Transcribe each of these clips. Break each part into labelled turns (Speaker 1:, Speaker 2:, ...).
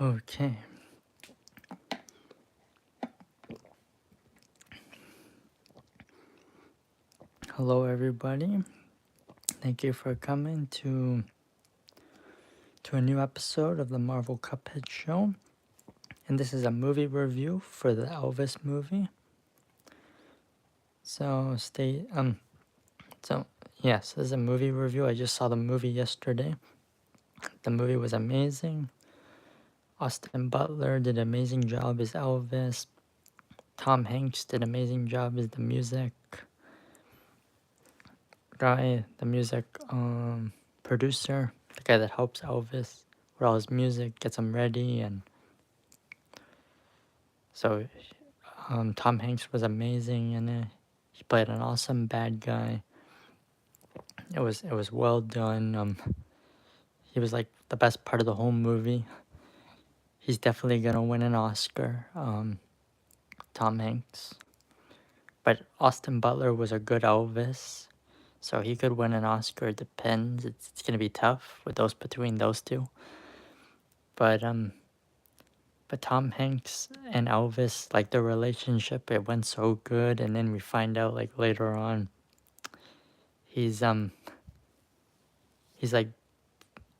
Speaker 1: Okay. Hello, everybody. Thank you for coming to a new episode of the Marvel Cuphead Show. And this is a movie review for the Elvis movie. So yes, this is a movie review. I just saw the movie yesterday. The movie was amazing. Austin Butler did an amazing job as Elvis. Tom Hanks did an amazing job as the music guy, the music producer, the guy that helps Elvis with all his music, gets him ready, and so Tom Hanks was amazing in it. He played an awesome bad guy. It was well done. He was like the best part of the whole movie. He's definitely gonna win an Oscar. Tom Hanks, but Austin Butler was a good Elvis, so he could win an Oscar. It depends. It's gonna be tough with those between those two. But Tom Hanks and Elvis, like their relationship, it went so good, and then we find out like later on, he's like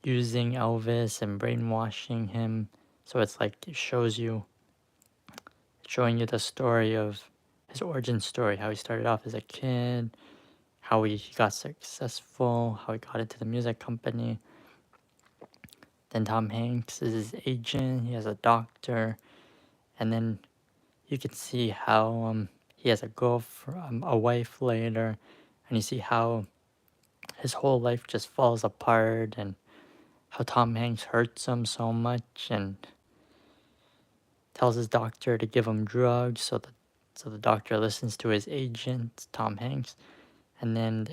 Speaker 1: using Elvis and brainwashing him. So it's like showing you the story of his origin story, how he started off as a kid, how he got successful, how he got into the music company. Then Tom Hanks is his agent. He has a doctor, and then you can see how he has a wife later, and you see how his whole life just falls apart, and how Tom Hanks hurts him so much, and tells his doctor to give him drugs. So the doctor listens to his agent, Tom Hanks, and then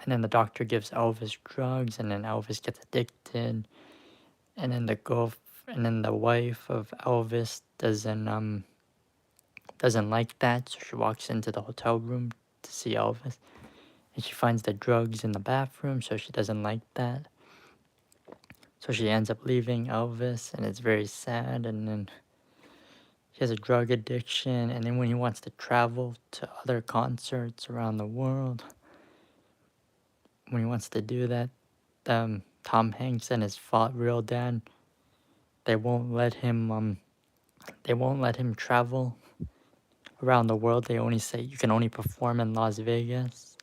Speaker 1: the doctor gives Elvis drugs, and then Elvis gets addicted, and then the wife of Elvis doesn't like that, so she walks into the hotel room to see Elvis, and she finds the drugs in the bathroom, so she doesn't like that. So she ends up leaving Elvis, and it's very sad. And then he has a drug addiction, and then when he wants to travel to other concerts around the world, when he wants to do that, Tom Hanks and his real dad, they won't let him. They won't let him travel around the world. They only say you can only perform in Las Vegas.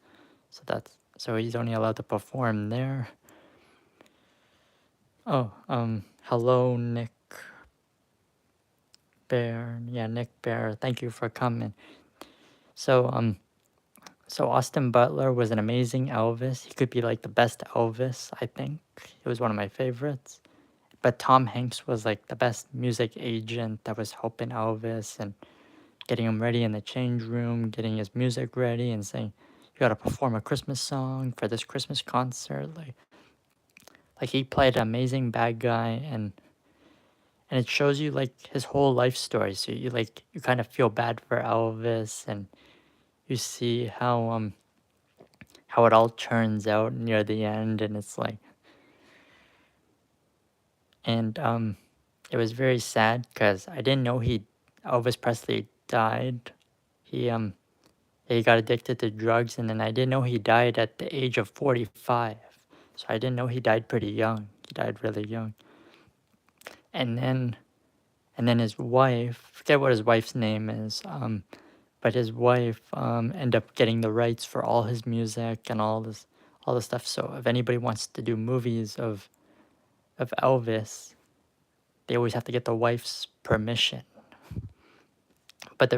Speaker 1: So he's only allowed to perform there. Oh, hello, Nick Bear. Yeah, Nick Bear. Thank you for coming. So Austin Butler was an amazing Elvis. He could be like the best Elvis, I think. He was one of my favorites. But Tom Hanks was like the best music agent that was helping Elvis and getting him ready in the change room, getting his music ready and saying, you gotta perform a Christmas song for this Christmas concert. Like he played an amazing bad guy, and it shows you like his whole life story. So you kind of feel bad for Elvis, and you see how it all turns out near the end, and it's like, and it was very sad because I didn't know Elvis Presley died. He got addicted to drugs, and then I didn't know he died at the age of 45. So I didn't know he died pretty young. He died really young. And then his wife, forget what his wife's name is, but his wife ended up getting the rights for all his music and all this stuff. So if anybody wants to do movies of Elvis, they always have to get the wife's permission. But but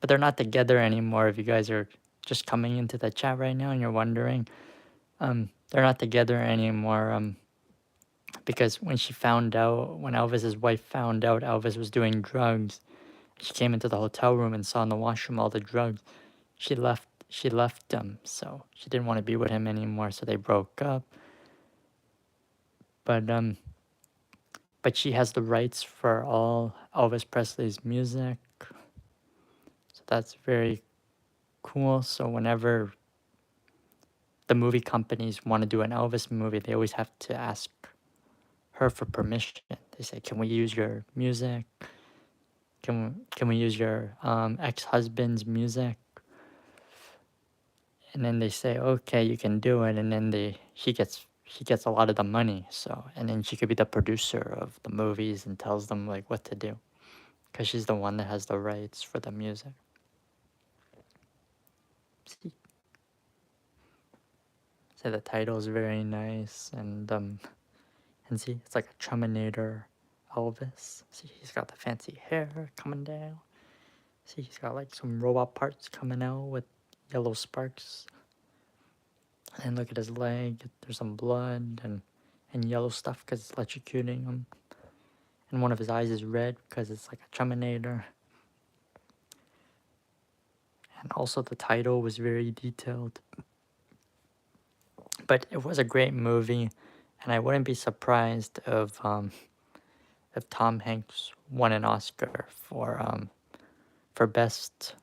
Speaker 1: they're not together anymore. If you guys are just coming into the chat right now and you're wondering, they're not together anymore. Because when Elvis's wife found out Elvis was doing drugs, she came into the hotel room and saw in the washroom all the drugs. She left him, so she didn't want to be with him anymore, so they broke up. But she has the rights for all Elvis Presley's music. So that's very cool. So whenever the movie companies want to do an Elvis movie, they always have to ask her for permission. They say, "Can we use your music? Can we use your ex-husband's music?" And then they say, "Okay, you can do it." And then she gets a lot of the money. So, and then she could be the producer of the movies and tells them like what to do, because she's the one that has the rights for the music. See, so the title is very nice, and see, it's like a Terminator Elvis. See, he's got the fancy hair coming down. See, he's got like some robot parts coming out with yellow sparks. And look at his leg. There's some blood and yellow stuff because it's electrocuting him. And one of his eyes is red because it's like a Terminator. And also the title was very detailed. But it was a great movie, and I wouldn't be surprised if Tom Hanks won an Oscar for best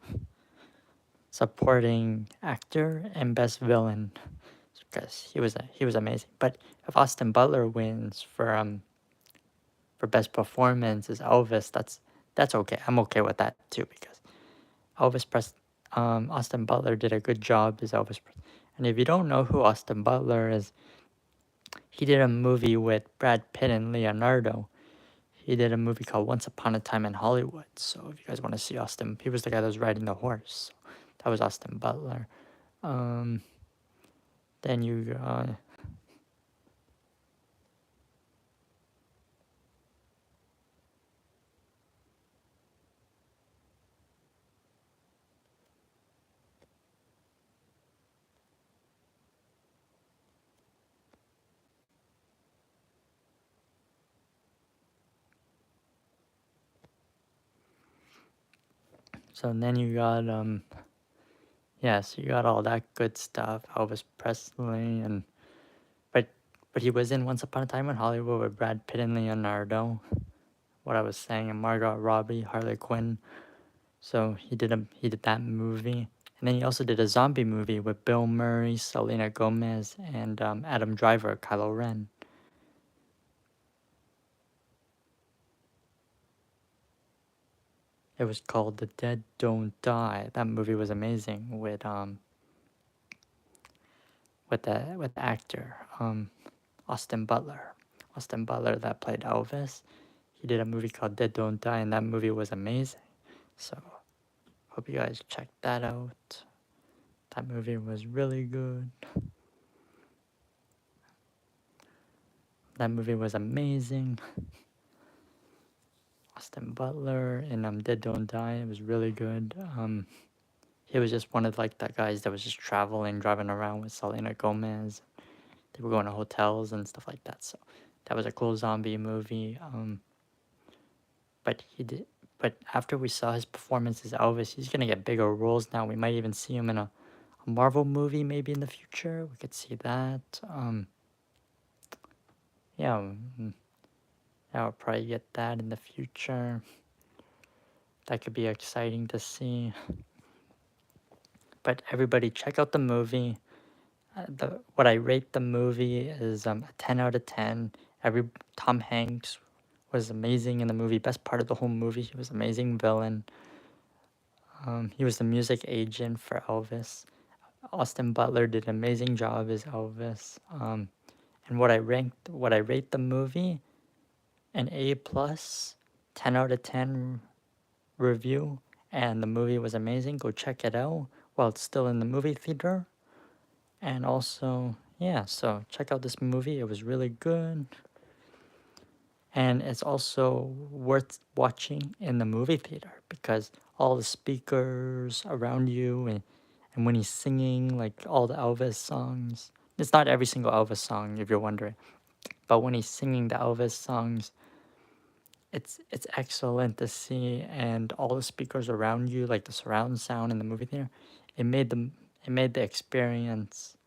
Speaker 1: supporting actor and best villain, because he was amazing. But if Austin Butler wins for best performance as Elvis, that's okay. I'm okay with that too, because Elvis Pres Austin Butler did a good job as Elvis. And if you don't know who Austin Butler is, he did a movie with Brad Pitt and Leonardo. He did a movie called Once Upon a Time in Hollywood. So if you guys want to see Austin, he was the guy that was riding the horse. So that was Austin Butler. Um, then you so then you got yes, you got all that good stuff. Elvis Presley and but he was in Once Upon a Time in Hollywood with Brad Pitt and Leonardo. What I was saying, and Margot Robbie, Harley Quinn. So he did that movie, and then he also did a zombie movie with Bill Murray, Selena Gomez, and Adam Driver, Kylo Ren. It was called The Dead Don't Die. That movie was amazing with the actor Austin Butler. Austin Butler that played Elvis. He did a movie called Dead Don't Die, and that movie was amazing. So hope you guys check that out. That movie was really good. That movie was amazing. Austin Butler and Dead Don't Die. It was really good. He was just one of like the guys that was just traveling, driving around with Selena Gomez. They were going to hotels and stuff like that. So that was a cool zombie movie. But he did. But after we saw his performance as Elvis, he's gonna get bigger roles now. We might even see him in a Marvel movie maybe in the future. We could see that. Yeah, I would probably get that in the future. That could be exciting to see. But everybody, check out the movie. What I rate the movie is a 10 out of 10. Tom Hanks was amazing in the movie. Best part of the whole movie. He was an amazing villain. He was the music agent for Elvis. Austin Butler did an amazing job as Elvis. And what I rate the movie, an A plus, 10 out of 10 review. And the movie was amazing. Go check it out while it's still in the movie theater. And also, yeah, so check out this movie. It was really good. And it's also worth watching in the movie theater because all the speakers around you and when he's singing like all the Elvis songs. It's not every single Elvis song if you're wondering. But when he's singing the Elvis songs, it's excellent to see, and all the speakers around you, like the surround sound in the movie theater, it made the experience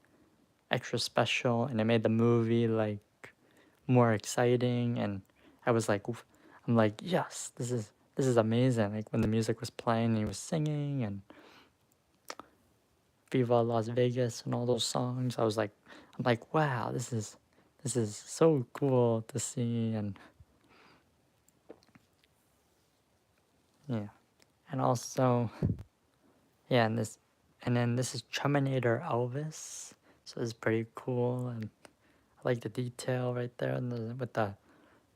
Speaker 1: extra special, and it made the movie like more exciting. And I was like, I'm like, yes, this is amazing. Like when the music was playing, and he was singing and Viva Las Vegas and all those songs. I'm like, wow, this is this is so cool to see. And yeah, and also, yeah, and then this is Terminator Elvis, so it's pretty cool. And I like the detail right there, and with the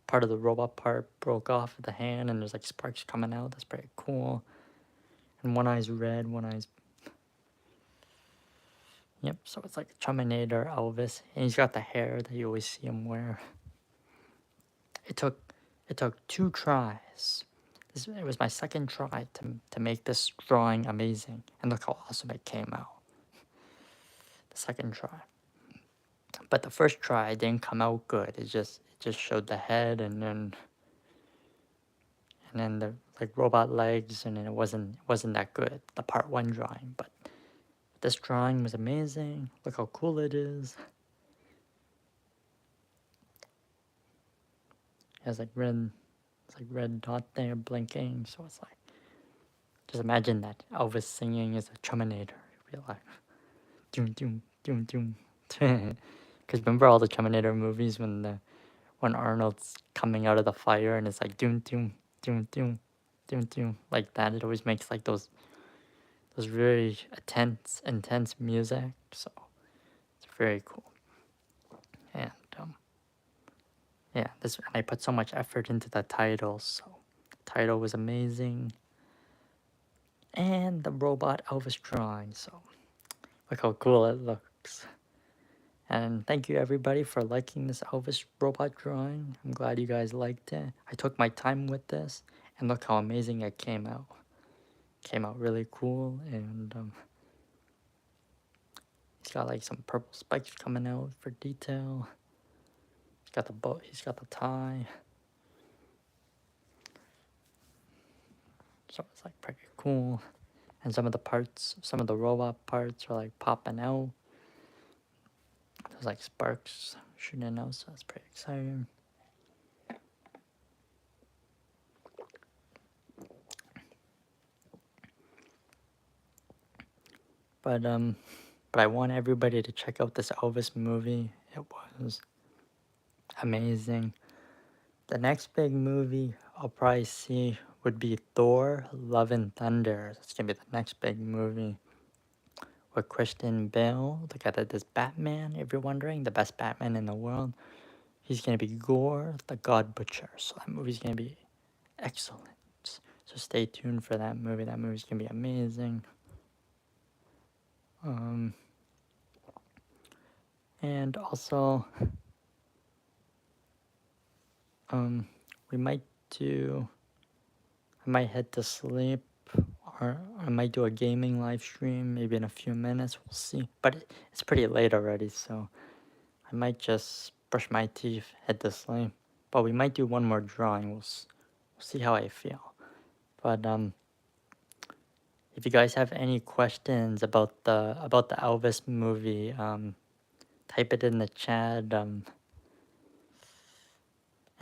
Speaker 1: part of the robot part broke off of the hand, and there's like sparks coming out. That's pretty cool. And one eye's red, one eye's, yep. So it's like Terminator Elvis, and he's got the hair that you always see him wear. It took it took 2 tries. It was my second try to make this drawing amazing, and look how awesome it came out. The second try, but the first try didn't come out good. It just showed the head, and then the like robot legs, and then it wasn't that good. The part one drawing, but this drawing was amazing. Look how cool it is. It has like red, it's like red dot there blinking. So it's like, just imagine that Elvis singing is a Terminator in real life. Doom doom doom doom. Because remember all the Terminator movies when Arnold's coming out of the fire and it's like doom doom doom doom doom doom like that. It always makes like those very intense music. So it's very cool. And yeah, this, and I put so much effort into the title. So the title was amazing, and the robot Elvis drawing. So look how cool it looks. And thank you everybody for liking this Elvis robot drawing. I'm glad you guys liked it. I took my time with this, and look how amazing it came out. Came out really cool, and he's got like some purple spikes coming out for detail. He's got the bow. He's got the tie. So it's like pretty cool. And some of the parts, some of the robot parts are like popping out. There's like sparks shooting out, so that's pretty exciting. But I want everybody to check out this Elvis movie. It was amazing. The next big movie I'll probably see would be Thor: Love and Thunder. That's gonna be the next big movie with Christian Bale, the guy that does Batman. If you're wondering, the best Batman in the world. He's gonna be Gore, the God Butcher. So that movie's gonna be excellent. So stay tuned for that movie. That movie's gonna be amazing. And also, we might do. I might head to sleep, or I might do a gaming live stream maybe in a few minutes. We'll see. But it's pretty late already, so I might just brush my teeth, head to sleep. But we might do one more drawing. We'll see how I feel. But if you guys have any questions about the Elvis movie, type it in the chat.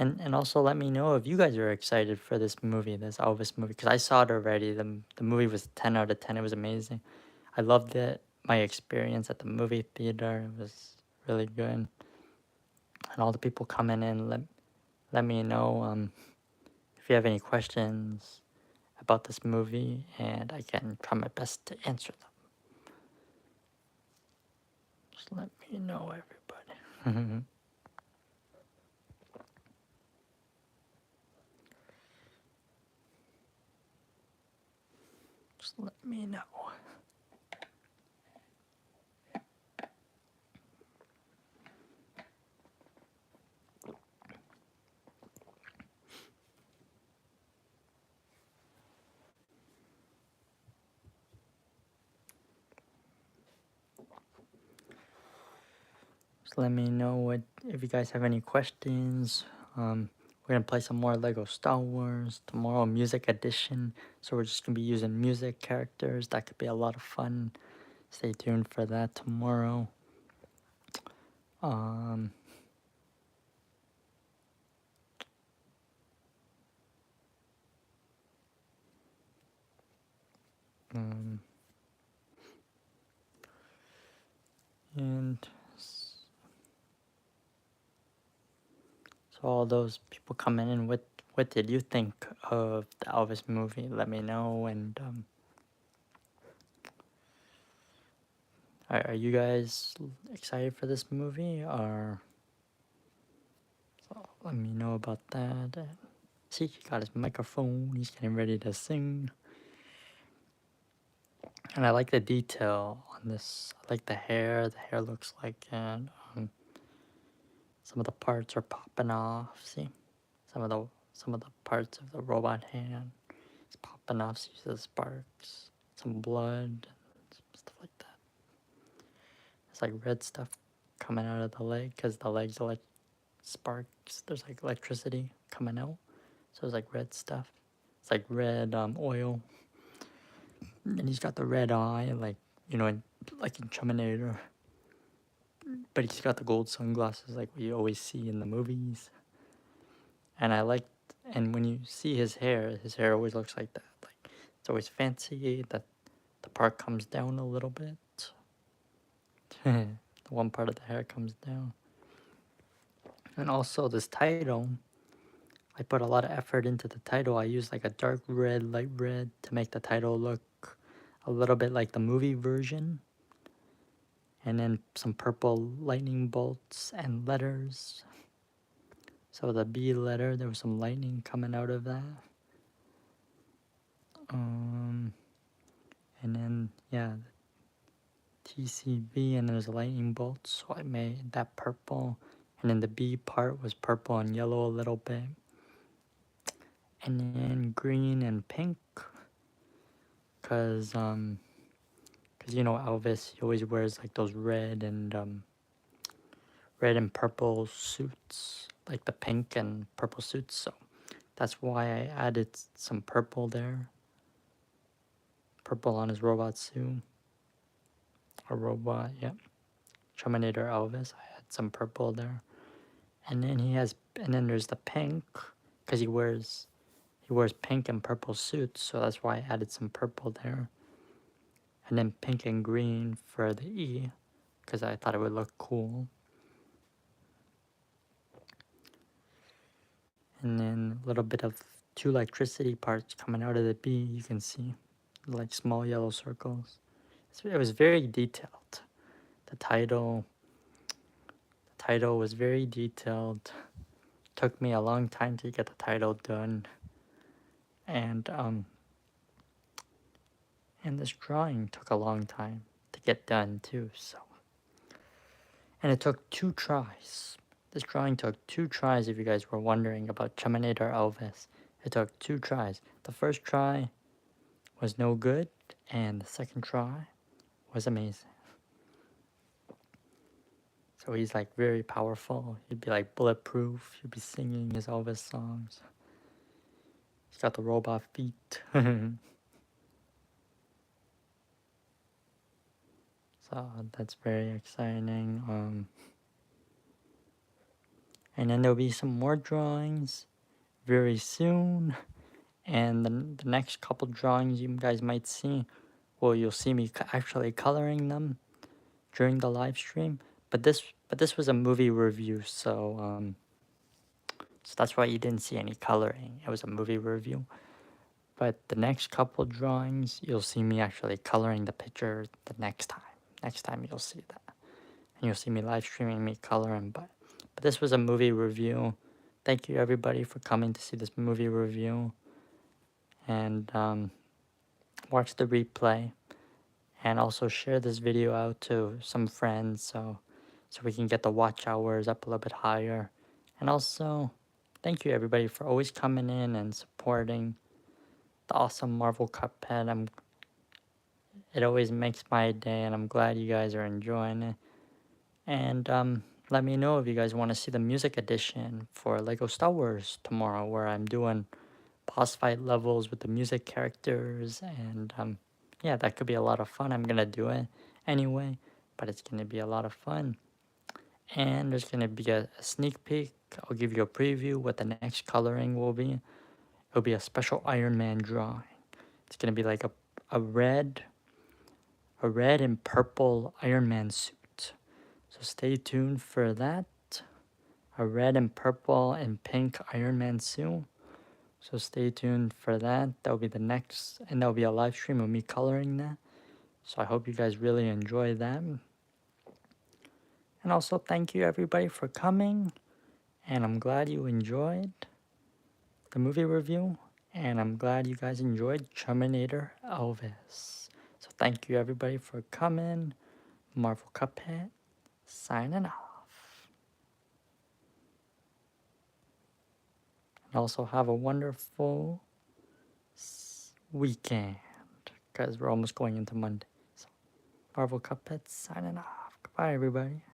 Speaker 1: And also let me know if you guys are excited for this movie, this Elvis movie, because I saw it already. The movie was 10 out of 10. It was amazing. I loved it. My experience at the movie theater was really good. And all the people coming in, let me know if you have any questions about this movie, and I can try my best to answer them. Just let me know, everybody. Just let me know. Just let me know what if you guys have any questions. We're gonna play some more Lego Star Wars tomorrow, music edition. So we're just gonna be using music characters. That could be a lot of fun. Stay tuned for that tomorrow. Um, um, and So all those people coming in, what did you think of the Elvis movie? Let me know. And are you guys excited for this movie? Or so let me know about that. See, he got his microphone. He's getting ready to sing. And I like the detail on this. I like the hair. The hair looks like it. Some of the parts are popping off. See, some of the parts of the robot hand is popping off. So you see the sparks, some blood, stuff like that. It's like red stuff coming out of the leg because the legs are like sparks. There's like electricity coming out. So it's like red stuff. It's like red oil. And he's got the red eye, like, like in Terminator. But he's got the gold sunglasses like we always see in the movies. And and when you see his hair always looks like that. Like, it's always fancy, that the part comes down a little bit. The one part of the hair comes down. And also this title, I put a lot of effort into the title. I used like a dark red, light red to make the title look a little bit like the movie version. And then some purple lightning bolts and letters. So the B letter, there was some lightning coming out of that. And then, yeah, TCV, and there's a lightning bolt, so I made that purple. And then the B part was purple and yellow a little bit. And then green and pink, because Elvis, he always wears like those red and purple suits, like the pink and purple suits. So that's why I added some purple there. Purple on his robot suit. A robot, yep. Terminator Elvis. I had some purple there. And then there's the pink, because he wears pink and purple suits, so that's why I added some purple there. And then pink and green for the E, because I thought it would look cool. And then a little bit of two electricity parts coming out of the B, you can see, like small yellow circles. So it was very detailed. The title was very detailed. Took me a long time to get the title done. And this drawing took a long time to get done too, so. And it took 2 tries. This drawing took 2 tries, if you guys were wondering about Terminator Elvis. It took 2 tries. The first try was no good, and the second try was amazing. So he's like very powerful. He'd be like bulletproof. He'd be singing his Elvis songs. He's got the robot feet. So that's very exciting. And then there'll be some more drawings very soon. And the next couple drawings you guys might see, well, you'll see me actually coloring them during the live stream. But this was a movie review, so that's why you didn't see any coloring. It was a movie review. But the next couple drawings, you'll see me actually coloring the picture the next time. Next time you'll see that. And you'll see me live streaming me coloring. But this was a movie review. Thank you everybody for coming to see this movie review. And watch the replay. And also share this video out to some friends so we can get the watch hours up a little bit higher. And also, thank you everybody for always coming in and supporting the awesome Marvel Cuphead. It always makes my day, and I'm glad you guys are enjoying it. And let me know if you guys want to see the music edition for Lego Star Wars tomorrow, where I'm doing boss fight levels with the music characters. And yeah, that could be a lot of fun. I'm gonna do it anyway, but it's gonna be a lot of fun. And there's gonna be a sneak peek. I'll give you a preview what the next coloring will be. It'll be a special Iron Man drawing. It's gonna be like a red and purple Iron Man suit. So stay tuned for that. a red and purple and pink Iron Man suit. So stay tuned for that. That'll be the next, and that'll be a live stream of me coloring that. So I hope you guys really enjoy that. And also thank you everybody for coming. And I'm glad you enjoyed the movie review. And I'm glad you guys enjoyed Terminator Elvis. So thank you everybody for coming. Marvel Cuphead, signing off. And also have a wonderful weekend, because we're almost going into Monday. So Marvel Cuphead, signing off. Goodbye everybody.